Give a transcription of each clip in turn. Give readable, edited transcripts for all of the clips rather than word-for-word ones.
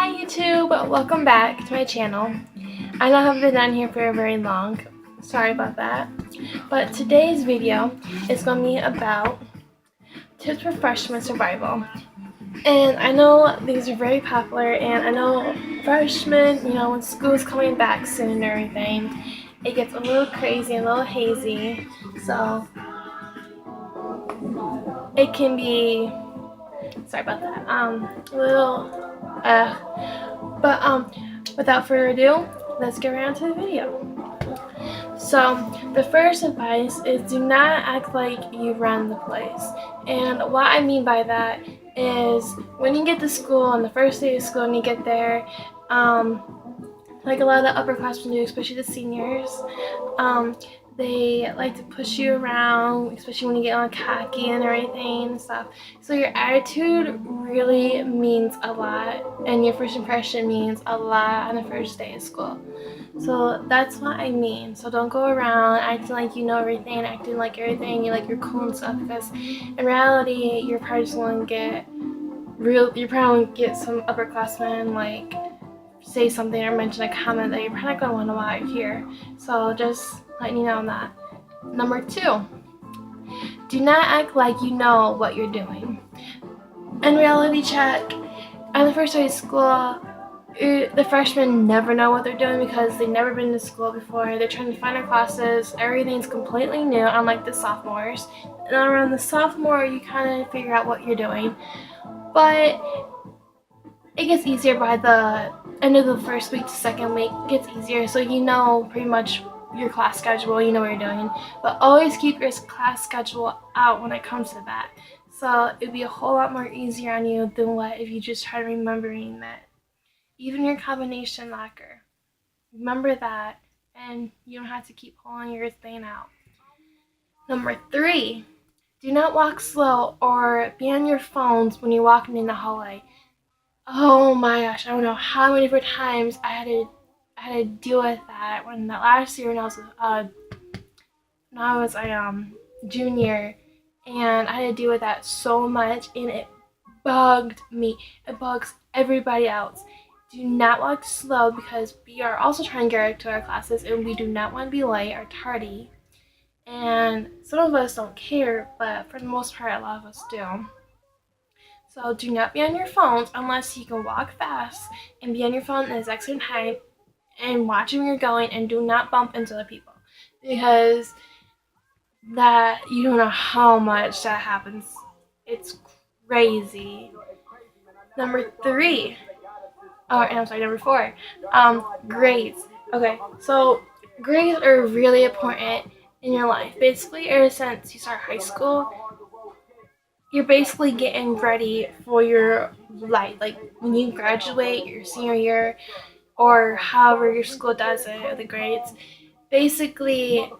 Hi YouTube, welcome back to my channel. I know I haven't been on here for very long, sorry about that. But today's video is going to be about tips for freshman survival. And I know these are very popular, and I know freshmen, when school's coming back soon and everything, it gets a little crazy, a little hazy, so it can be, sorry about that, a little, without further ado, let's get right into the video. So, the first advice is do not act like you run the place. And what I mean by that is when you get to school, on the first day of school, and you get there, like a lot of the upperclassmen do, especially the seniors, they like to push you around, especially when you get on khaki and everything and stuff. So your attitude really means a lot, and your first impression means a lot on the first day of school. So that's what I mean. So don't go around acting like you know everything, acting like everything you like you're cool and stuff, because in reality you're probably just going to get some upperclassmen like say something or mention a comment that you're probably not going to want to hear. So just letting you know on that. Number 2, do not act like you know what you're doing. In reality check, on the first day of school, the freshmen never know what they're doing because they've never been to school before. They're trying to find their classes. Everything's completely new, unlike the sophomores. And around the sophomore, you kind of figure out what you're doing. But it gets easier by the end of the first week to second week. It gets easier, so you know pretty much your class schedule, you know what you're doing. But always keep your class schedule out when it comes to that. So it'd be a whole lot more easier on you than what if you just try remembering that. Even your combination locker, remember that, and you don't have to keep pulling your thing out. Number 3, do not walk slow or be on your phones when you're walking in the hallway. Oh my gosh, I don't know how many different times I had to deal with that when that last year when I was a junior, and I had to deal with that so much, and it bugged me. It bugs everybody else. Do not walk slow because we are also trying to get to our classes, and we do not want to be late or tardy. And some of us don't care, but for the most part, a lot of us do. So do not be on your phones unless you can walk fast and be on your phone at the exact same time and watch where you're going, and do not bump into the people, because that you don't know how much that happens. It's crazy. Number 4, grades. Okay, so grades are really important in your life. Basically, ever since you start high school, you're basically getting ready for your life. Like when you graduate your senior year, or however your school does it, or the grades, basically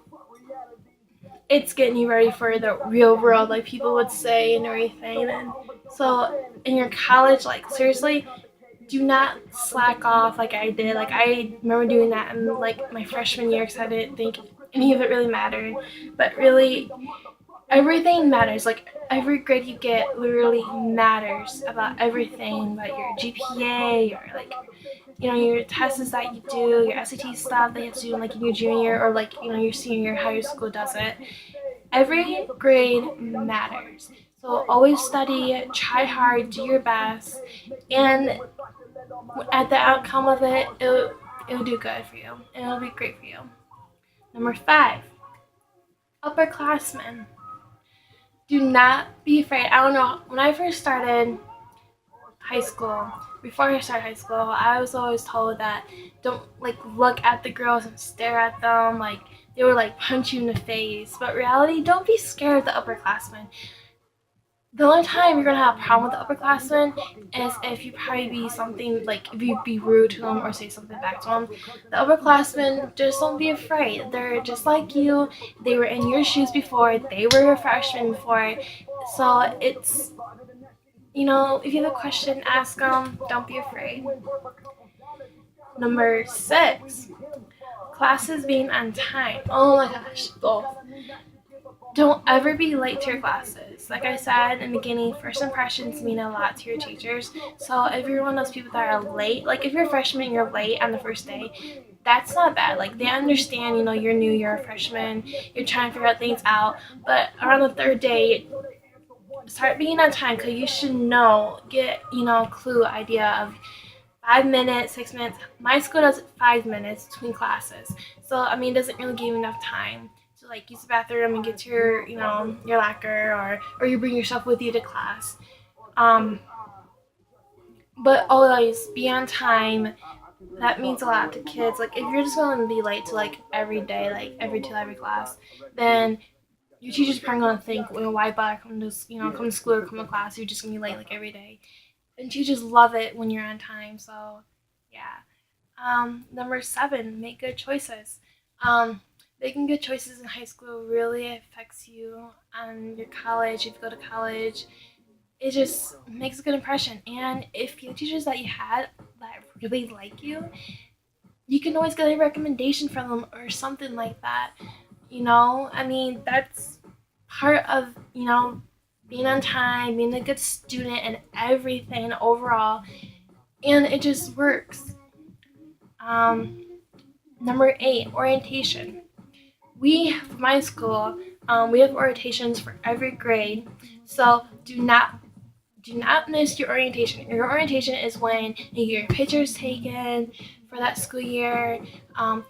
it's getting you ready for the real world, like people would say and everything. And so in your college, like seriously, do not slack off like I did. Like I remember doing that in like my freshman year because I didn't think any of it really mattered. But really, everything matters. Like every grade you get literally matters about everything, about your GPA, your like your tests that you do, your SAT stuff that you have to do like in your junior or like your senior year, how your school does it. Every grade matters. So always study, try hard, do your best, and at the outcome of it, it'll do good for you, and it'll be great for you. Number 5, upperclassmen. Do not be afraid. I don't know, when I first started high school, before I started high school, I was always told that don't like look at the girls and stare at them like they were like punch you in the face. But reality, don't be scared of the upperclassmen. The only time you're gonna have a problem with the upperclassmen is if you probably be something like if you be rude to them or say something back to them. The upperclassmen, just don't be afraid. They're just like you. They were in your shoes before. They were a freshman before. So it's, if you have a question, ask them. Don't be afraid. Number 6, classes being on time. Oh my gosh, both. Don't ever be late to your classes. Like I said in the beginning, first impressions mean a lot to your teachers. So if you're one of those people that are late, like if you're a freshman and you're late on the first day, that's not bad. Like they understand, you're new, you're a freshman, you're trying to figure out things out. But around the third day, start being on time because you should get, clue idea of 5 minutes, 6 minutes. My school does 5 minutes between classes. So, it doesn't really give you enough time to like use the bathroom and get to your, your locker, or you bring yourself with you to class. Um, but always be on time. That means a lot to kids. Like if you're just going to be late to like every day, like every class, then your teacher's probably gonna think, well, why bother come to school or come to class? You're just gonna be late like every day, and teachers love it when you're on time. So, yeah. Number 7, make good choices. Um, Making good choices in high school really affects you on your college. If you go to college, it just makes a good impression. And if you teachers that you had that really like you can always get a recommendation from them or something like that. That's part of, being on time, being a good student, and everything overall. And it just works. Um, Number 8, orientation. For my school, we have orientations for every grade. So do not miss your orientation. Your orientation is when you get your pictures taken for that school year.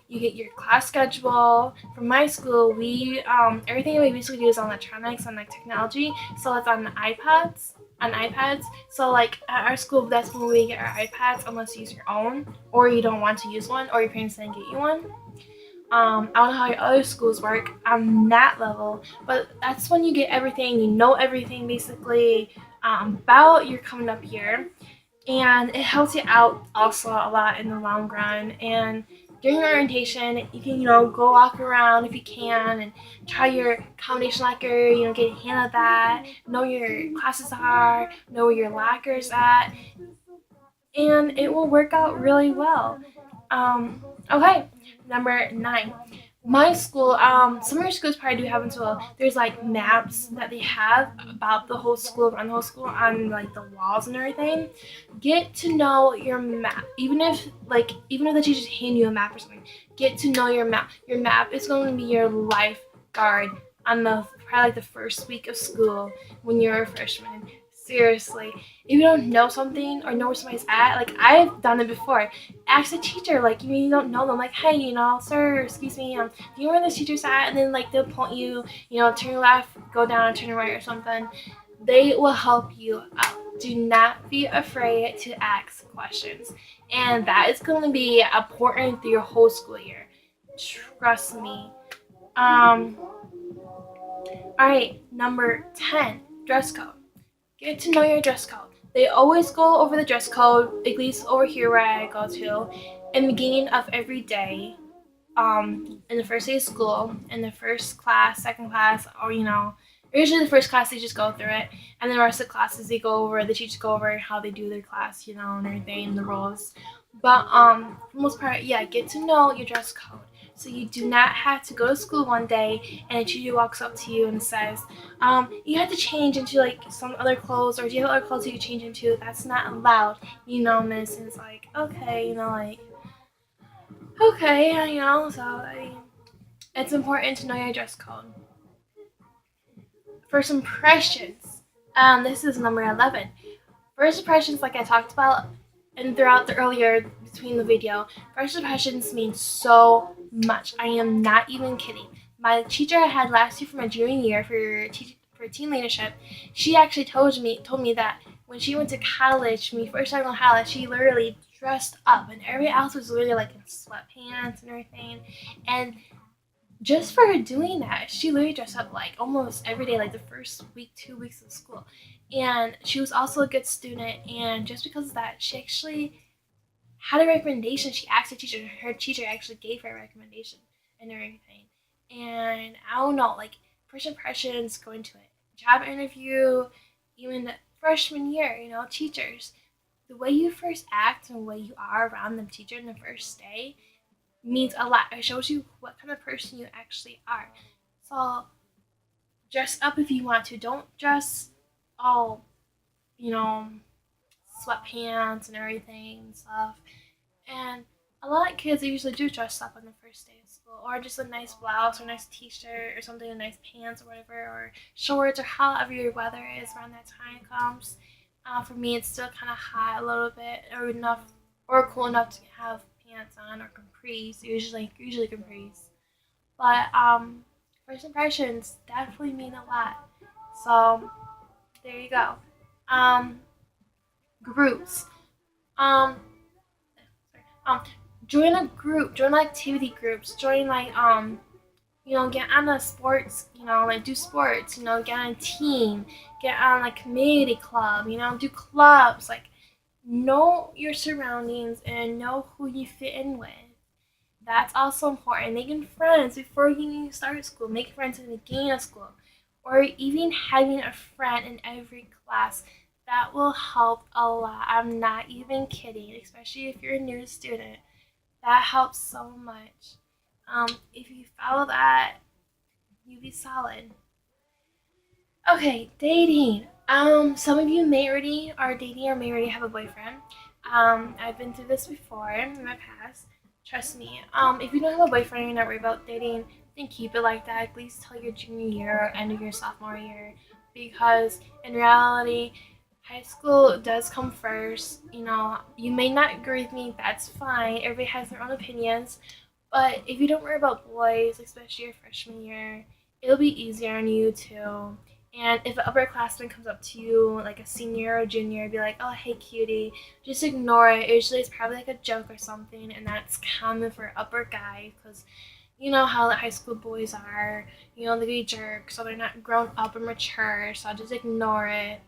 You get your class schedule. For my school, we everything we basically do is on electronics and like technology. So it's on the iPads. On iPads. So like at our school, that's when we get our iPads, unless you use your own, or you don't want to use one, or your parents didn't get you one. I don't know how your other schools work on that level, but that's when you get everything. You know everything basically about your coming up year, and it helps you out also a lot in the long run. And during your orientation, you can go walk around if you can and try your combination locker. Get a hand at that. Know where your classes are. Know where your locker's at, and it will work out really well. Okay, number 9. My school, some of your schools probably do have as well. There's like maps that they have about the whole school, around the whole school, on like the walls and everything. Get to know your map, even if the teachers hand you a map or something. Get to know your map. Your map is going to be your lifeguard on the probably like the first week of school when you're a freshman. Seriously, if you don't know something or know where somebody's at, like I've done it before, ask the teacher. Like you don't know them, like, hey, sir, excuse me, do you know where the teacher's at? And then like they'll point you, turn left, go down, turn right or something. They will help you out. Do not be afraid to ask questions, and that is going to be important through your whole school year. Trust me. All right, number 10, dress code. Get to know your dress code. They always go over the dress code, at least over here where I go to, in the beginning of every day, in the first day of school, in the first class, second class, or usually the first class they just go through it, and then the rest of the classes the teachers go over how they do their class, and everything, the rules. But for the most part, yeah, get to know your dress code. So you do not have to go to school one day and a teacher walks up to you and says, you have to change into like some other clothes, or do you have other clothes you can change into? That's not allowed. Miss. And it's like, okay, okay, so it's important to know your dress code. First impressions. This is number 11. First impressions, like I talked about, and throughout the earlier between the video, first impressions mean so much. I am not even kidding. My teacher I had last year for my junior year for teen leadership, she actually told me that when she went to college, when we first started going to college, she literally dressed up, and everybody else was literally like in sweatpants and everything. And just for her doing that, she literally dressed up like almost every day, like the first week, 2 weeks of school. And she was also a good student, and just because of that, she actually had a recommendation. She asked her teacher actually gave her a recommendation and everything. And I don't know, like first impressions, going to a job interview, even freshman year, teachers. The way you first act and the way you are around the teacher in the first day means a lot. It shows you what kind of person you actually are. So dress up if you want to. Don't dress all, you know, sweatpants and everything and stuff. And a lot of kids usually do dress up on the first day of school, or just a nice blouse or a nice t-shirt or something, a nice pants or whatever, or shorts or however your weather is around that time comes. For me, it's still kind of hot a little bit, or enough, or cool enough to have pants on or capris. Usually capris. But first impressions definitely mean a lot. So there you go. Um, Groups. Um, um, join a group, join activity groups, join get on a sports, like do sports, get on a team, get on like community club, do clubs, like know your surroundings and know who you fit in with. That's also important. Making friends before you even start school, making friends in the beginning of school, or even having a friend in every class. That will help a lot. I'm not even kidding, especially if you're a new student. That helps so much. If you follow that, you'll be solid. Okay, dating. Some of you may already are dating or may already have a boyfriend. I've been through this before in my past. Trust me. If you don't have a boyfriend and you're not worried about dating, then keep it like that at least till your junior year or end of your sophomore year. Because in reality, high school does come first. You may not agree with me, that's fine. Everybody has their own opinions. But if you don't worry about boys, especially your freshman year, it'll be easier on you too. And if an upperclassman comes up to you, like a senior or junior, be like, "Oh, hey, cutie," just ignore it. Usually, it's probably like a joke or something, and that's common for upper guys because you know how the high school boys are. They be jerks, so they're not grown up and mature. So just ignore it.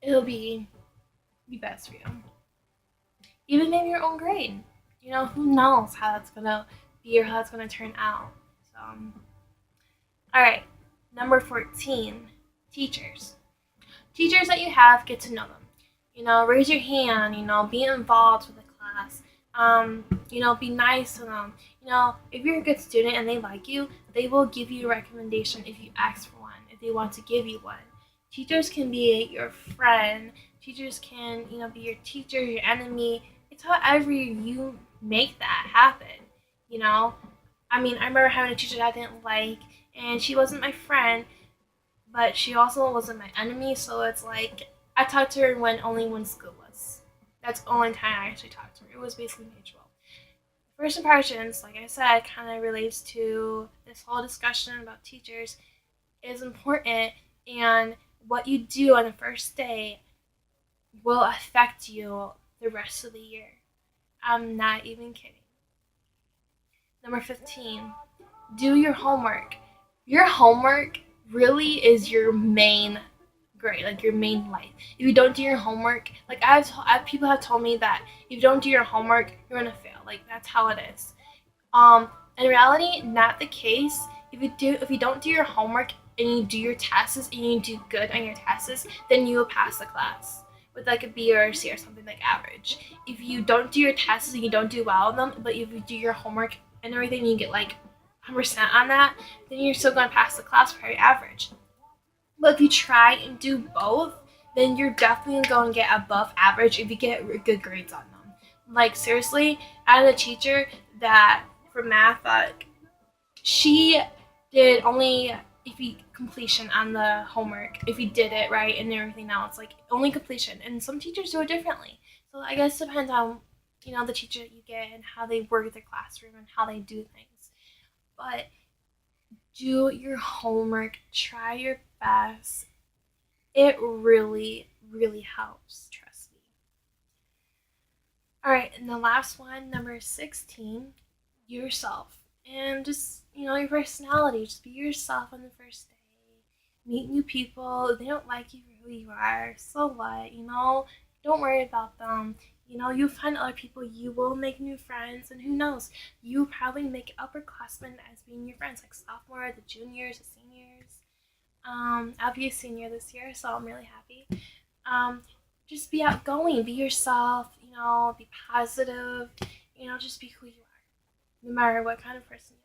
It'll be best for you. Even maybe your own grade. Who knows how that's gonna be or how that's gonna turn out. So, all right, number 14, teachers. Teachers that you have, get to know them. Raise your hand. Be involved with the class. Be nice to them. If you're a good student and they like you, they will give you a recommendation if you ask for one. If they want to give you one. Teachers can be your friend. Teachers can, be your teacher, your enemy. It's however you make that happen. You know, I remember having a teacher that I didn't like, and she wasn't my friend, but she also wasn't my enemy. So it's like I talked to her only when school was. That's the only time I actually talked to her. It was basically mutual. First impressions, like I said, kind of relates to this whole discussion about teachers is important, and what you do on the first day will affect you the rest of the year. I'm not even kidding. Number 15, do your homework. Your homework really is your main grade, like your main life. If you don't do your homework, like people have told me that if you don't do your homework, you're gonna fail. Like that's how it is. In reality, not the case. If you don't do your homework and you do your tests and you do good on your tests, then you will pass the class with like a B or a C or something like average. If you don't do your tests and you don't do well on them, but if you do your homework and everything, and you get like 100% on that, then you're still gonna pass the class very average. But if you try and do both, then you're definitely going to get above average if you get good grades on them. Like seriously, I had a teacher that for math, she did only if you completion on the homework, if you did it right and everything else, like only completion. And some teachers do it differently. So I guess it depends on the teacher that you get and how they work the classroom and how they do things. But do your homework, try your best. It really, really helps, trust me. All right, and the last one, number 16, yourself. And just, your personality. Just be yourself on the first day. Meet new people. If they don't like you for who you are, so what? Don't worry about them. You'll find other people. You will make new friends, and who knows? You probably make upperclassmen as being your friends, like sophomore, the juniors, the seniors. I'll be a senior this year, so I'm really happy. Um, just be outgoing, be yourself, be positive, just be who you are, no matter what kind of person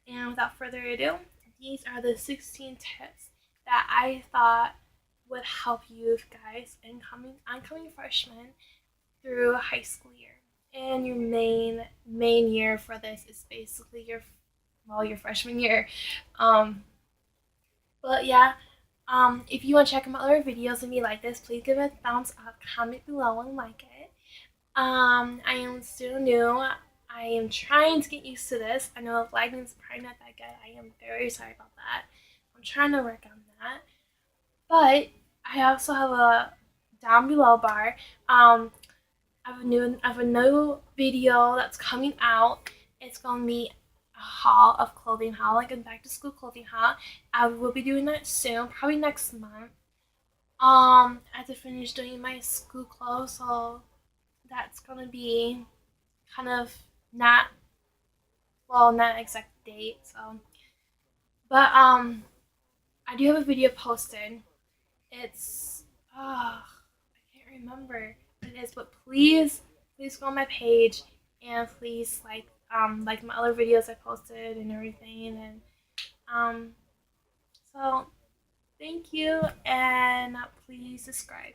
you And without further ado, these are the 16 tips that I thought would help you guys oncoming freshmen through high school year. And your main year for this is basically your freshman year. But yeah, if you want to check out my other videos and you like this, please give it a thumbs up, comment below and like it. I am still new. I am trying to get used to this. I know lighting is probably not that good. I am very sorry about that. I'm trying to work on that. But I also have a down below bar. I have a new video that's coming out. It's gonna be a haul of clothing haul, like a back to school clothing haul. I will be doing that soon, probably next month. I have to finish doing my school clothes, so that's gonna be kind of not exact date. So, but I do have a video posted. It's I can't remember what it is, but please go on my page and please like my other videos I posted and everything, and um so thank you, and please subscribe.